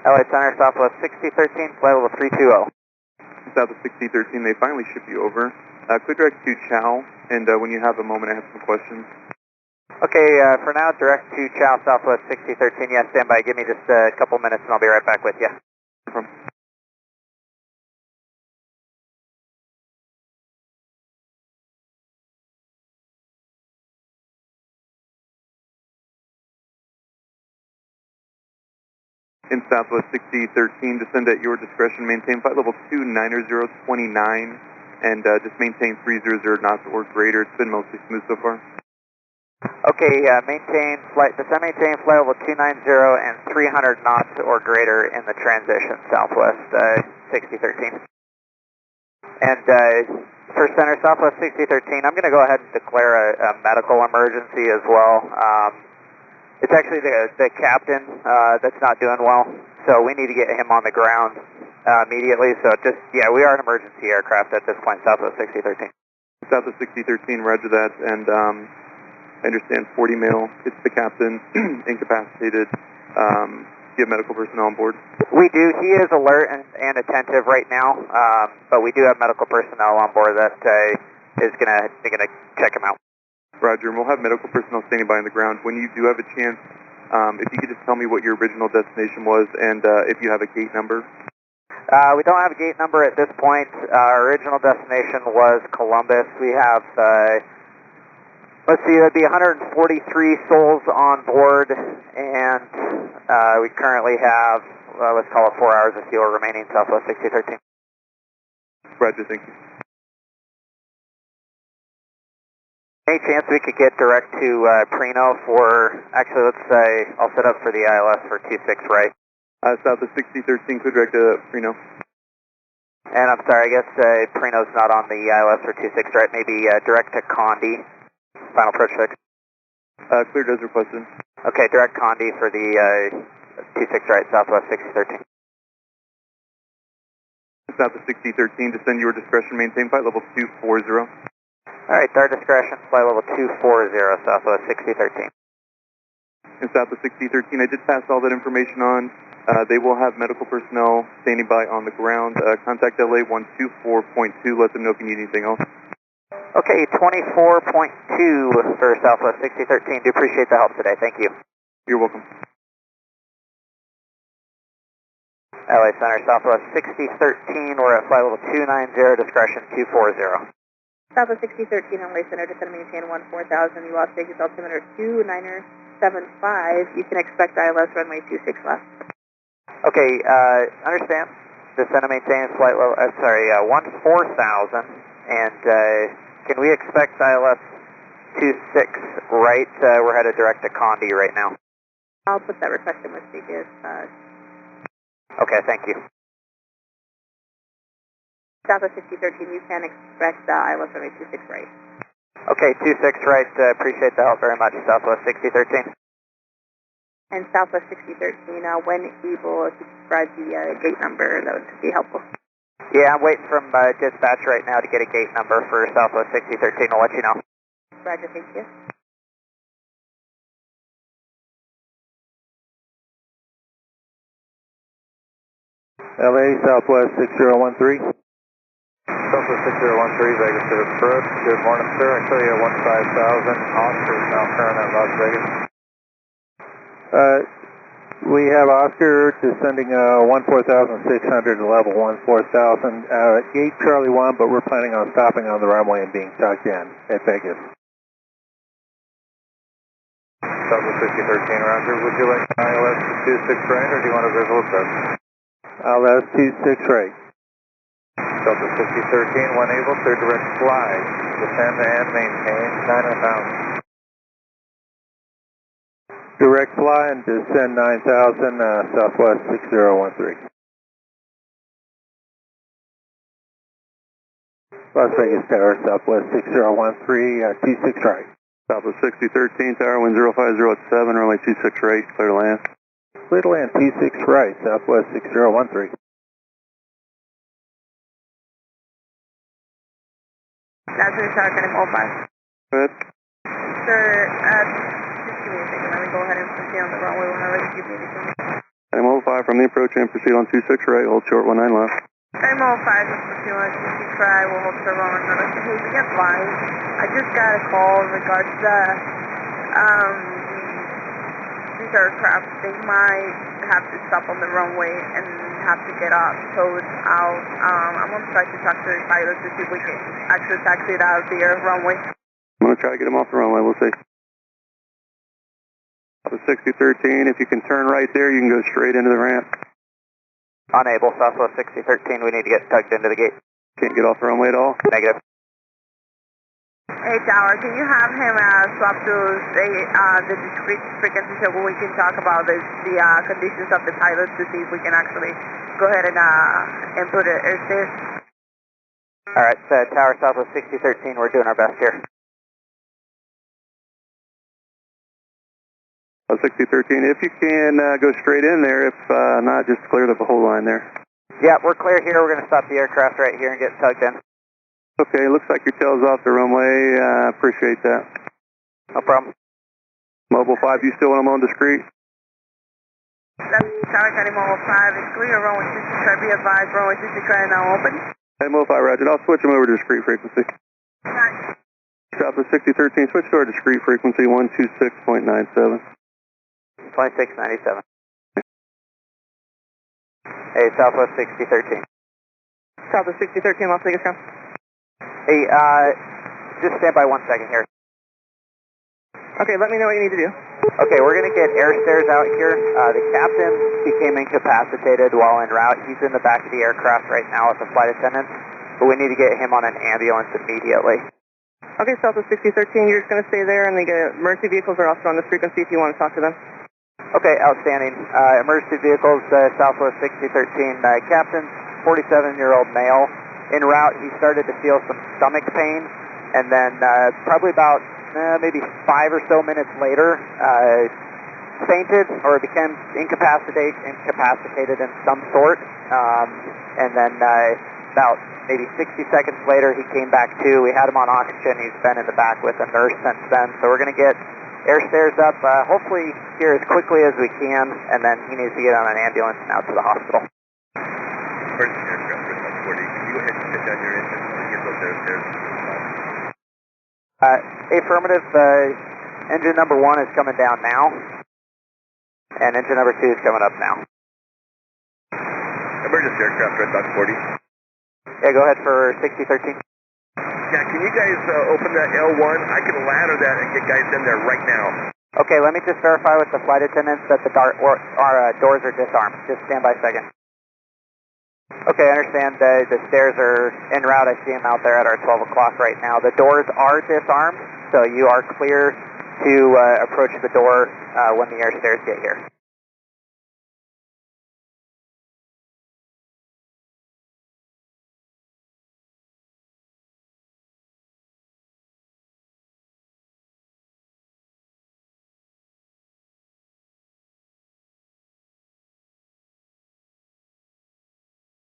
LA Center, Southwest 6013, flight level 320. Southwest 6013, they finally ship you over. Clear direct to Chow, and when you have a moment, I have some questions. Okay, for now, direct to Chow, Southwest 6013. Yeah, stand by. Give me just a couple minutes and I'll be right back with you. No problem. In Southwest 6013, descend at your discretion, maintain flight level 29029, and just maintain 300 knots or greater. It's been mostly smooth so far. Okay, maintain flight level 290 and 300 knots or greater in the transition, Southwest 6013. And for Center, Southwest 6013, I'm going to go ahead and declare a medical emergency as well. It's actually the captain that's not doing well, so we need to get him on the ground immediately. So just, yeah, we are an emergency aircraft at this point, Southwest 6013. Southwest 6013, roger that, and I understand 40 male, it's the captain, incapacitated. Do you have medical personnel on board? We do. He is alert and attentive right now, but we do have medical personnel on board that is going to check him out. Roger, and we'll have medical personnel standing by on the ground. When you do have a chance, if you could just tell me what your original destination was and if you have a gate number. We don't have a gate number at this point. Our original destination was Columbus. We have, let's see, that'd be 143 souls on board, and we currently have, let's call it 4 hours of fuel remaining, Southwest 6013. Roger, thank you. Any chance we could get direct to Prino for, actually let's say, I'll set up for the ILS for 26 right. Southwest 6013, clear direct to Prino. And I'm sorry, I guess Prino's not on the ILS for 26 right, maybe direct to Condi, final approach fix. Clear does requested. Okay, direct Condi for the 26 right, Southwest 6013. Southwest 6013, descend your discretion, maintain flight level 240. Alright, our discretion, flight level 240, Southwest 6013. In Southwest 6013, I did pass all that information on. They will have medical personnel standing by on the ground. Contact LA 124.2, let them know if you need anything else. Okay, 24.2 for Southwest 6013. Do appreciate the help today, thank you. You're welcome. LA Center, Southwest 6013, we're at flight level 290, discretion 240. Southwest 6013, LA Center, descend and maintain 14,000. You lost safety altimeter 2975. You can expect ILS runway 26 left. Okay, understand. Descend and maintain flight level, 14,000. And can we expect ILS 26 right? We're headed direct to Condi right now. I'll put that request in with Vegas. Okay, thank you. Southwest 6013, you can expect ILS runway 26 right. Okay, 26 right, appreciate the help very much, Southwest 6013. And Southwest 6013, when able, if you could provide the gate number, that would be helpful. Yeah, I'm waiting from dispatch right now to get a gate number for Southwest 6013, I'll let you know. Roger, thank you. LA Southwest 6013. Southwest 6013, Vegas to approach. Good morning, sir. I show you 15,000. Oscar is now current at Las Vegas. We have Oscar descending 14,600 to level 14,000. Gate Charlie 1, but we're planning on stopping on the runway and being tucked in at Vegas. Southwest 6013, roger. Would you like an ILS 26 right, or do you want a visual approach? ILS 26 right. Southwest 6013, when able, clear direct fly. Descend and maintain 9,000. Direct fly and descend 9,000, Southwest 6013. Las Vegas Tower, Southwest 6013, 26 right. Southwest 6013, tower wind 050 at 7, runway 26 right, clear to land. Clear to land, 26 right, Southwest 6013. That's the tower, kind of all 5. Go ahead. Sir, just give me a second. Let me go ahead and proceed on the runway whenever you give me the information. MO 5 from the approach and proceed on 26 right, hold short 19 left. MO 5 is pursuing 26 right, we'll hold short 19 left. Hey, we got flies. I just got a call in regards to these aircraft. They might have to stop on the runway and have to get up, towed out. I'm going to try to talk to the pilots to see if we can actually taxi it out of the runway. I'm going to try to get them off the runway, we'll see. The 6013, if you can turn right there, you can go straight into the ramp. Unable, Southwest 6013, we need to get tugged into the gate. Can't get off the runway at all? Negative. Hey, Tower, can you have him swap to the discrete frequency so we can talk about the conditions of the pilots to see if we can actually go ahead and put it airspace? Alright, Tower Southwest 6013, we're doing our best here. 6013, if you can go straight in there, if not, just clear the whole line there. Yeah, we're clear here. We're going to stop the aircraft right here and get tugged in. Okay, looks like your tail's off the runway. Appreciate that. No problem. Mobile 5, you still want them on discrete? That's Tower County Mobile 5, it's clear, runway 60, try to be advised, runway 60 try now open. Hey, Mobile 5, roger, I'll switch them over to discrete frequency. Right. Southwest 6013, switch to our discrete frequency, 126.97. 2697. Hey, Southwest 6013. Southwest 6013, Las Vegas ground. Hey, just stand by 1 second here. Okay, let me know what you need to do. Okay, we're going to get air stairs out here. The captain became incapacitated while en route. He's in the back of the aircraft right now with the flight attendant, but we need to get him on an ambulance immediately. Okay, Southwest 6013, you're just going to stay there, and the emergency vehicles are also on this frequency if you want to talk to them. Okay, outstanding. Emergency vehicles, Southwest 6013, Captain, 47-year-old male. En route, he started to feel some stomach pain, and then probably about maybe 5 or so minutes later, fainted or became incapacitated in some sort, and then about maybe 60 seconds later, he came back to. We had him on oxygen. He's been in the back with a nurse since then, so we're going to get air stairs up, hopefully here as quickly as we can, and then he needs to get on an ambulance and out to the hospital. Emergency aircraft, Red 40. Can you go ahead and shut down your engine and get those airstairs? Affirmative. Engine number 1 is coming down now, and engine number 2 is coming up now. Emergency aircraft, Red 40. Yeah, go ahead for 6013. Yeah, can you guys open that L1? I can ladder that and get guys in there right now. Okay, let me just verify with the flight attendants that the doors are disarmed. Just stand by a second. Okay, I understand the stairs are en route. I see them out there at our 12 o'clock right now. The doors are disarmed, so you are clear to approach the door when the air stairs get here.